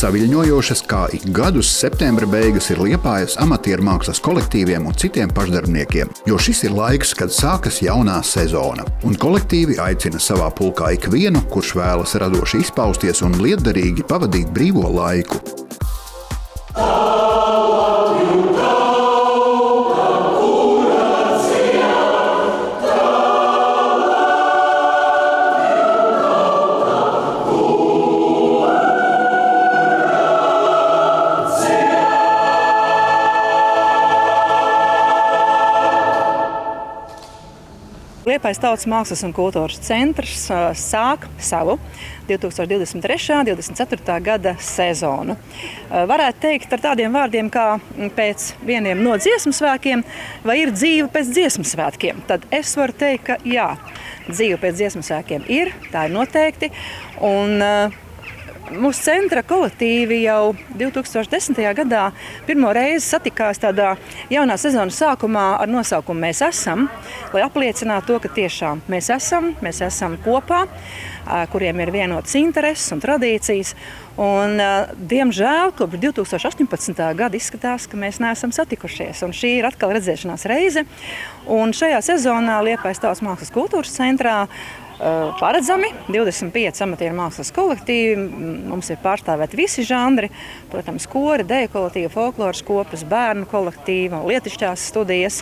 Saviļņojošas, kā ik gadus septembra beigas ir Liepājas amatieru mākslas kolektīviem un citiem pašdarbiniekiem, jo šis ir laiks, kad sākas jaunā sezona. Un kolektīvi aicina savā pulkā ikvienu, kurš vēlas radoši izpausties un lietderīgi pavadīt brīvo laiku. Liepājas Tautas mākslas un kultūras centrs sāk savu 2023. 24. gada sezonu. Varētu teikt ar tādiem vārdiem kā pēc vieniem no dziesmu svētkiem vai ir dzīve pēc dziesmu svētkiem. Tad es varu teikt, ka jā, dzīve pēc dziesmu svētkiem ir, tā ir noteikti. Un mūsu centra kolektīvi jau 2010. gadā pirmo reizi satikās tādā jaunā sezonas sākumā ar nosaukumu Mēs esam, lai apliecinātu to, ka tiešām mēs esam kopā, kuriem ir vienotas intereses un tradīcijas. Un, diemžēl, kopš 2018. gada izskatās, ka mēs neesam satikušies. Un šī ir atkal redzēšanās reize. Un šajā sezonā Liepājas Tautas mākslas kultūras centrā paredzami 25 amatieru mākslas kolektīvi. Mums ir pārstāvēti visi žanri, protams, kori, deju kolektīvi, folkloras kopas, bērnu kolektīvi, lietišķās studijas.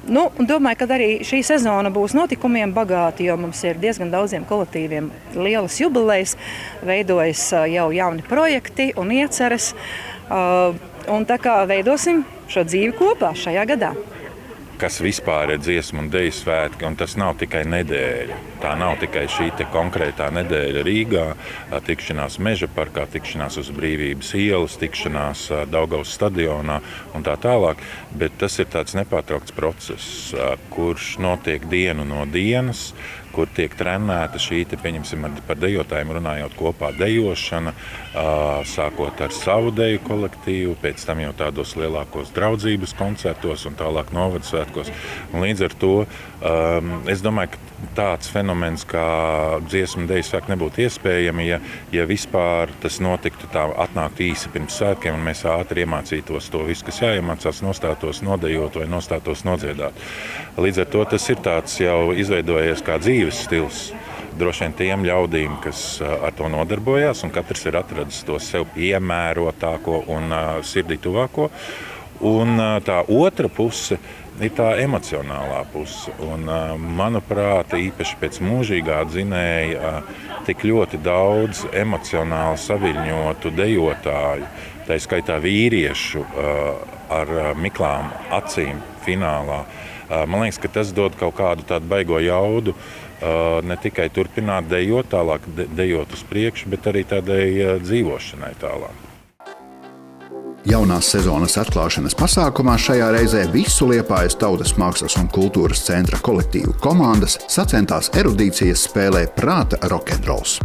Domāju, ka arī šī sezona būs notikumiem bagāta, jo mums ir diezgan daudziem kolektīviem lielas jubilejas, veidojas jau jauni projekti un ieceres. Un tā kā veidosim šo dzīvi kopā šajā gadā. Kas vispār ir dziesmu un deju svētki, un tas nav tikai nedēļa. Tā nav tikai šī konkrētā nedēļa Rīgā, tikšanās Meža parkā, tikšanās uz Brīvības ielas, tikšanās Daugavas stadionā un tā tālāk, bet tas ir tāds nepārtraukts process, kurš notiek dienu no dienas, kur tiek trenēta šī, pieņemsim, par dejotājiem runājot kopā dejošana, sākot ar savu deju kolektīvu, pēc tam jau tādos lielākos draudzības koncertos un tālāk novada svētkos. Un līdz ar to es domāju, ka tāds fenomens kā dziesmu deju svētki nebūtu iespējami, ja vispār tas notiktu tā, atnāktu īsi pirms svētkiem un mēs ātri iemācītos to visu, kas jāiemācās, nostātos nodejot vai nostātos nodziedāt. Līdz ar to tas ir tāds jau izveidojies kā dzīves stils. Droši vien tiem ļaudīm, kas ar to nodarbojās, un katrs ir atradis to sev piemērotāko un sirdī tuvāko. Un tā otra puse ir tā emocionālā puse. Un, manuprāt, īpaši pēc mūžīgā dzinēja tik ļoti daudz emocionāli saviļņotu dejotāju, tā skaitā vīriešu ar miklām acīm finālā. Man liekas, ka tas dod kaut kādu tādu baigo jaudu, ne tikai turpināt dejot, tālāk dejot uz priekšu, bet arī tādai dzīvošanai tālāk. Jaunās sezonas atklāšanas pasākumā šajā reizē visu Liepājas Tautas mākslas un kultūras centra kolektīvu komandas sacentās erudīcijas spēlē prāta rokenrols.